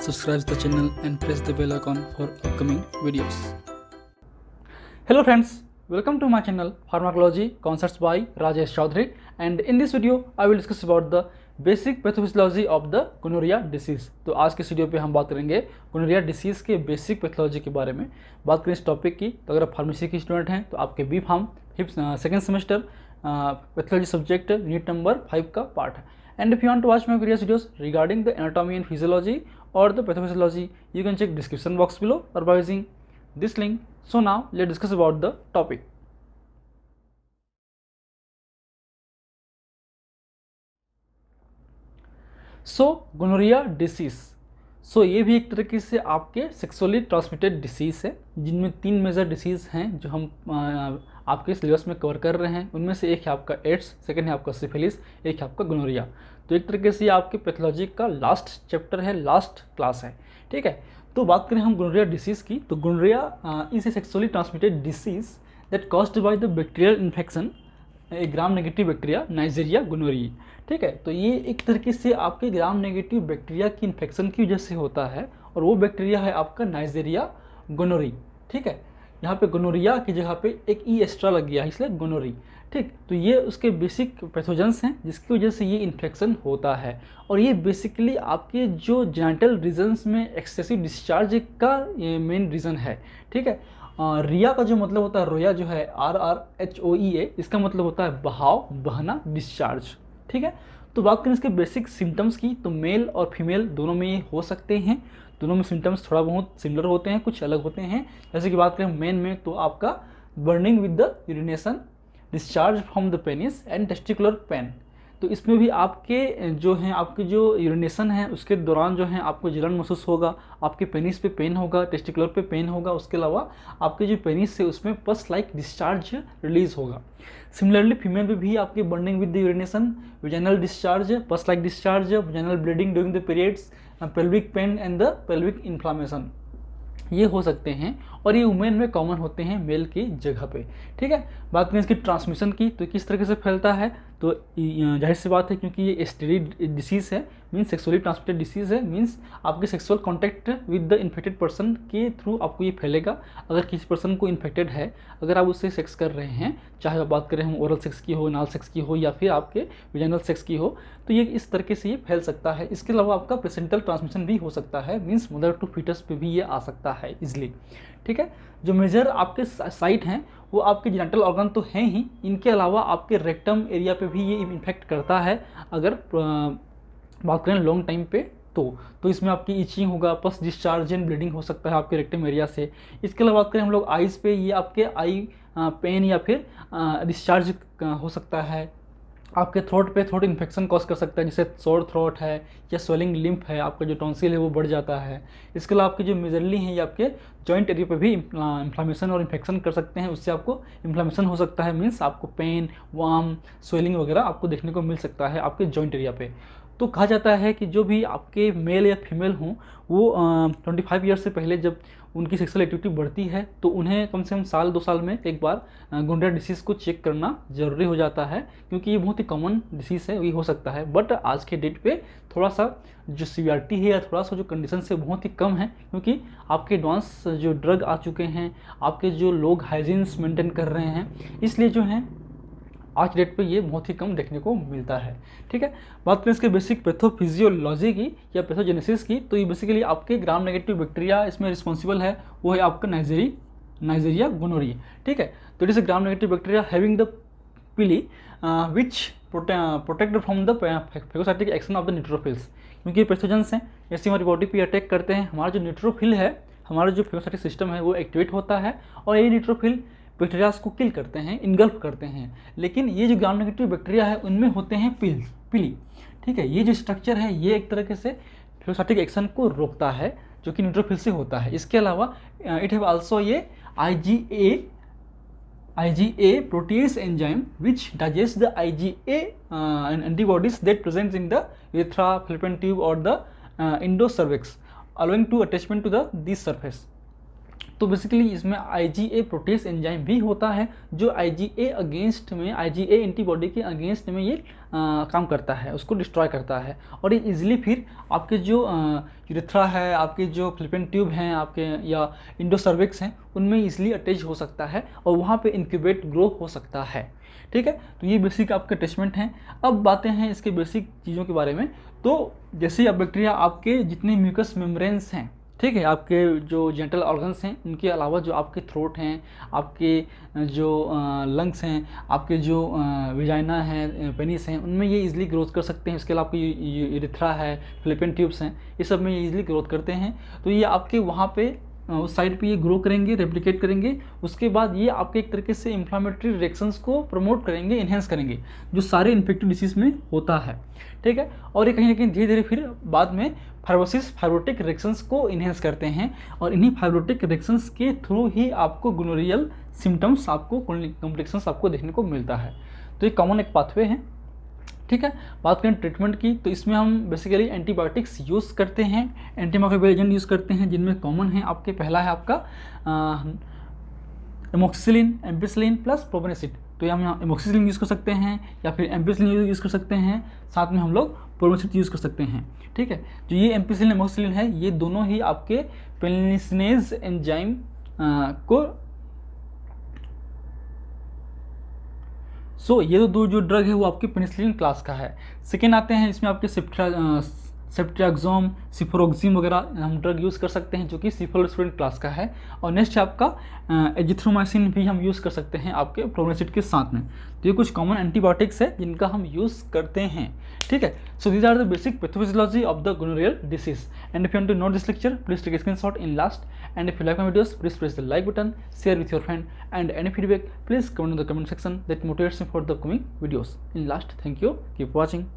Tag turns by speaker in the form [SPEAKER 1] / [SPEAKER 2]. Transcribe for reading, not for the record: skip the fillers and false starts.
[SPEAKER 1] subscribe the channel and press the bell icon for upcoming videos. Hello friends, welcome to my channel Pharmacology Concepts by Rajesh Chaudhary, and in this video I will discuss about the basic pathophysiology of the gonorrhoea disease. तो आज के video पे हम बात करेंगे gonorrhoea disease के basic pathology के बारे में। बात करें इस टॉपिक की तो अगर आप फार्मेसी की स्टूडेंट हैं तो आपके B Pharm second semester pathology subject unit number 5 का पार्ट है। And if you want to watch my previous videos regarding the anatomy and physiology और the pathophysiology, you can check description box below और by using this link. So now let's discuss about the topic. So gonorrhoea disease, so ये भी एक तरीके से आपके sexually transmitted disease है, जिनमें 3 मेजर डिसीज़ हैं जो हम आपके सिलेबस में कवर कर रहे हैं। उनमें से एक है आपका एड्स, सेकंड है आपका सिफिलिस, एक है आपका गोनोरिया। तो एक तरीके से आपके पैथोलॉजी का लास्ट चैप्टर है, लास्ट क्लास है, ठीक है। तो बात करें हम गोनोरिया डिसीज़ की, तो gonorrhoea is a sexually transmitted disease that caused by the bacterial infection a gram negative bacteria Neisseria gonorrhoeae, ठीक है। तो ये एक तरीके से आपके ग्राम नेगेटिव बैक्टीरिया की इन्फेक्शन की वजह से होता है, और वो बैक्टीरिया है आपका नाइजीरिया गोनोरी, ठीक है। यहाँ पे गोनोरिया की जगह पे एक ई एक्स्ट्रा लग गया है, इसलिए गोनोरी, ठीक। तो ये उसके बेसिक पैथोजेंस हैं जिसकी वजह से ये इन्फेक्शन होता है, और ये बेसिकली आपके जो जेनिटल रीजन्स में एक्सेसिव डिस्चार्ज का मेन रीज़न है, ठीक है। रिया का जो मतलब होता है, रोया जो है RRHOEA, इसका मतलब होता है बहाव, बहना, डिस्चार्ज, ठीक है। तो बात करें इसके बेसिक सिम्टम्स की, तो मेल और फीमेल दोनों में ये हो सकते हैं। दोनों में सिम्टम्स थोड़ा बहुत सिमिलर होते हैं, कुछ अलग होते हैं। जैसे कि बात करें मेन में, तो आपका burning with the urination, discharge from the penis and testicular pain. तो इसमें भी आपके जो हैं, आपके जो यूरिनेशन है उसके दौरान जो है आपको जलन महसूस होगा, आपके पेनिस पे पेन होगा, टेस्टिकुलर पे पेन होगा। उसके अलावा आपके जो पेनिस से उसमें पस लाइक डिस्चार्ज रिलीज होगा। सिमिलरली फीमेल में भी आपकी burning with the urination, vaginal discharge, पस like discharge, vaginal bleeding during the periods, pelvic pain and the pelvic inflammation, ये हो सकते हैं। और ये वुमेन में कॉमन होते हैं मेल की जगह पे, ठीक है। बात करें इसकी ट्रांसमिशन की, तो किस तरीके से फैलता है, तो जाहिर सी बात है क्योंकि ये एसटीडी डिसीज़ है, मीन्स सेक्सुअली ट्रांसमिटेड डिसीज़ है, मीन्स आपके sexual contact with the infected person के थ्रू आपको ये फैलेगा। अगर किसी पर्सन को इन्फेक्टेड है, अगर आप उससे सेक्स कर रहे हैं, चाहे बात करें हम ओरल सेक्स की हो, नाल सेक्स की हो, या फिर आपके विजाइनल सेक्स की हो, तो ये इस तरीके से ये फैल सकता है। इसके अलावा आपका प्लेसेंटल ट्रांसमिशन भी हो सकता है, मीन्स मदर टू फीटस पे भी ये आ सकता है इजली, ठीक है। जो मेजर आपके साइट हैं वो आपके जेनिटल ऑर्गन तो हैं ही, इनके अलावा आपके रेक्टम एरिया पे भी ये इन्फेक्ट करता है। अगर बात करें लॉन्ग टाइम पे, तो इसमें आपकी इचिंग होगा, पस डिस्चार्ज एंड ब्लीडिंग हो सकता है आपके रेक्टम एरिया से। इसके अलावा बात करें हम लोग आइज़ पे, ये आपके आई पेन या फिर डिस्चार्ज हो सकता है। आपके थ्रोट पे थ्रोट इन्फेक्शन कॉज कर सकता है, जैसे सोर थ्रोट है या स्वेलिंग लिम्फ है, आपका जो टॉन्सिल है वो बढ़ जाता है। इसके अलावा आपके जो मेजरली हैं ये आपके जॉइंट एरिया पे भी इन्फ्लामेशन और इन्फेक्शन कर सकते हैं, उससे आपको इन्फ्लामेशन हो सकता है, मीन्स आपको पेन, वार्म, स्वेलिंग वगैरह आपको देखने को मिल सकता है आपके जॉइंट एरिया पे। तो कहा जाता है कि जो भी आपके मेल या फीमेल हों, वो 25 ईयर्स से पहले जब उनकी सेक्सुअल एक्टिविटी बढ़ती है तो उन्हें कम से कम साल 2 साल में एक बार गोनोरिया डिसीज़ को चेक करना ज़रूरी हो जाता है, क्योंकि ये बहुत ही कॉमन डिसीज़ है, ये हो सकता है। बट आज के डेट पे थोड़ा सा जो सीवियरिटी है या थोड़ा सा जो कंडीशन है बहुत ही कम है, क्योंकि आपके एडवांस जो ड्रग आ चुके हैं, आपके जो लोग हाइजीन्स मेंटेन कर रहे हैं, इसलिए जो है आज डेट पे ये बहुत ही कम देखने को मिलता है, ठीक है। बात करें इसके बेसिक पैथोफिजियोलॉजी की या पैथोजेनेसिस की, तो ये बेसिकली आपके ग्राम नेगेटिव बैक्टीरिया इसमें रिस्पॉन्सिबल है, वो है आपका नाइजीरिया गोनोरी, ठीक है। तो it is a gram negative bacteria having the pili which protect from the phagocytic action of the neutrophils, क्योंकि पैथोजेंस हैं, जैसे हमारी बॉडी पे अटैक करते हैं, हमारा जो न्यूट्रोफिल है, हमारा जो फेगोसाइटिक सिस्टम है वो एक्टिवेट होता है, और ये न्यूट्रोफिल बैक्टीरियाज को किल करते हैं, इनगल्फ करते हैं। लेकिन ये जो ग्राम नेगेटिव बैक्टीरिया है उनमें होते हैं पिली, ठीक है। ये जो स्ट्रक्चर है ये एक तरीके से फेगोसाइटिक एक्शन को रोकता है, जो कि न्यूट्रोफिल से होता है। इसके अलावा इट हैव आल्सो ये IgA protease enzyme which digests the IgA antibodies that present in the urethra, fallopian tube or the endocervix, allowing to attachment to the this surface, तो बेसिकली इसमें IgA प्रोटेस एंजाइम भी होता है जो IgA against में, IgA antibody के against में ये काम करता है, उसको डिस्ट्रॉय करता है। और ये इजीली फिर आपके जो यूरेथ्रा है, आपके जो फिलिपियन ट्यूब हैं आपके, या इंडोसर्विक्स हैं, उनमें इजीली अटैच हो सकता है और वहाँ पे इंक्यूबेट ग्रो हो सकता है। ठीक है, तो ये बेसिक आपके अटैचमेंट हैं। अब बातें हैं इसके बेसिक चीज़ों के बारे में। तो जैसे अब बैक्टीरिया आपके जितने म्यूकस मेम्ब्रेन्स हैं, ठीक है, आपके जो जेंटल ऑर्गन्स हैं, उनके अलावा जो आपके थ्रोट हैं, आपके जो लंग्स हैं, आपके जो विजाइना है, पेनिस हैं, उनमें ये इजीली ग्रोथ कर सकते हैं। इसके अलावा आपकी यूरेथ्रा है, फिलिपियन ट्यूब्स हैं, ये सब में ये इजीली ग्रोथ करते हैं। तो ये आपके वहाँ पे उस साइड पे ये ग्रो करेंगे, रेप्लिकेट करेंगे। उसके बाद ये आपके एक तरीके से इन्फ्लामेटरी रिएक्शंस को प्रमोट करेंगे, इन्हेंस करेंगे, जो सारे इन्फेक्टिव डिसीज़ में होता है। ठीक है, और ये कहीं ना कहीं धीरे धीरे फिर बाद में फाइब्रोटिक रिएक्शंस को इन्हेंस करते हैं, और इन्हीं फाइब्रोटिक रिएक्शंस के थ्रू ही आपको गोनोरियल सिम्टम्स, आपको कॉम्प्लिकेशंस आपको देखने को मिलता है। तो ये कॉमन एक पाथवे है। ठीक है, बात करें ट्रीटमेंट की, तो इसमें हम बेसिकली एंटीबायोटिक्स यूज़ करते हैं, एंटीमाइक्रोबियल एजेंट यूज़ करते हैं, जिनमें कॉमन है आपके, पहला है आपका एमोक्सिसिलिन, एम्पिसिलिन प्लस प्रोपेनिसिड। तो हम यहाँ एमोक्सिसिलिन यूज़ कर सकते हैं या फिर एम्पिसिलिन यूज़ कर सकते हैं, साथ में हम लोग प्रोपेनिसिड यूज़ कर सकते हैं। ठीक है, जो ये एम्पिसिलिन एमोक्सिसिलिन है, ये दोनों ही आपके पेनिसिनेज एंजाइम को ये दो जो ड्रग है वो आपके पेनिसिलिन क्लास का है। सेकेंड आते हैं इसमें आपके सेफ्ट्रियाक्सोम, सिफोरोक्सिम वगैरह हम ड्रग यूज़ कर सकते हैं, जो कि सिफोलोस्पिरिन क्लास का है। और नेक्स्ट है आपका एजिथ्रोमाइसिन भी हम यूज़ कर सकते हैं आपके प्रोपेनिसिड के साथ में। तो ये कुछ कॉमन एंटीबायोटिक्स है जिनका हम यूज़ करते हैं। ठीक है, so these are the basic pathophysiology of the gonorrhoeal disease. And if you want to know this lecture, please take a screenshot in last. And if you like my videos, please press the like button, share with your friend, and any feedback, please comment in the comment section. That motivates me for the coming videos. In last, thank you. Keep watching.